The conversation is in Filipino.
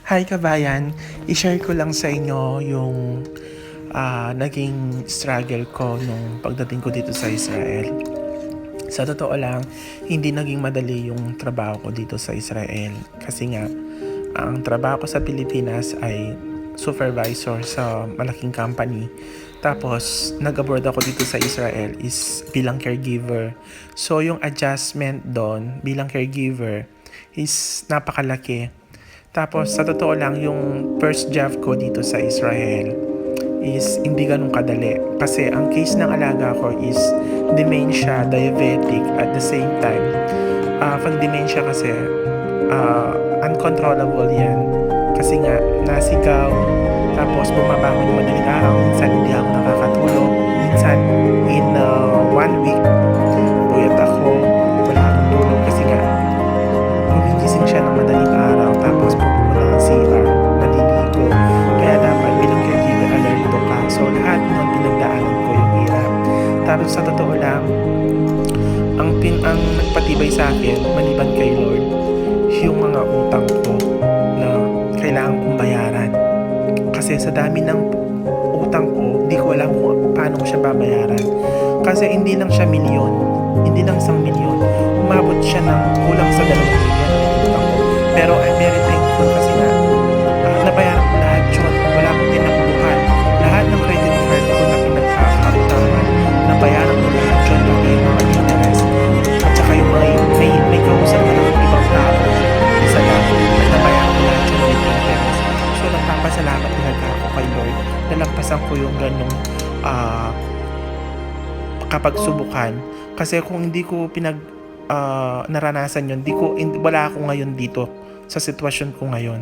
Hi kabayan, i-share ko lang sa inyo yung naging struggle ko nung pagdating ko dito sa Israel. Sa totoo lang, hindi naging madali yung trabaho ko dito sa Israel. Kasi nga, ang trabaho ko sa Pilipinas ay supervisor sa malaking company. Tapos, nag-abroad ako dito sa Israel is bilang caregiver. So, yung adjustment doon bilang caregiver is napakalaki. Tapos sa totoo lang, yung first job ko dito sa Israel is hindi ganun kadali. Kasi ang case ng alaga ko is dementia, diabetic at the same time. Pag dementia kasi, uncontrollable yan. Kasi nga, nasigaw, tapos bumabangon ng madaling araw, minsan hindi ako nakakatulog, minsan in 1 week, puyat ako, wala akong tulog kasi nga, gumigising siya ng madaling araw tapos pupunta ng CR, naliligo. Kaya dapat bilang caregiver alerto ka. So lahat ng pinagdaanan ko yung hirap. Tapos sa totoo lang, ang nagpatibay sa akin, maliban kay Lord, yung mga utang ko na kailangan kong bayaran. Kasi sa dami ng utang ko, hindi ko alam kung paano ko siya babayaran. Kasi hindi lang siya milyon, hindi lang 1 milyon. Umabot siya ng kulang sa 2 milyon yung utang ko. Pero I'm very thankful kasi nga, nabayaran ko lahat yun. Wala akong tinakbuhan. Lahat ng credit card ko na pinagkakautangan, nabayaran ko lahat yun. Pati yung mga interest. At saka yung may kausap na ng ibang tao. Isa lang, at nabayaran ko lahat yun with interest. So nagpapasalamat talaga ako kay Lord. Nalampasan ko yung ganong kapag subukan. Kasi kung hindi ko naranasan yun, wala ako ngayon dito sa sitwasyon ko ngayon.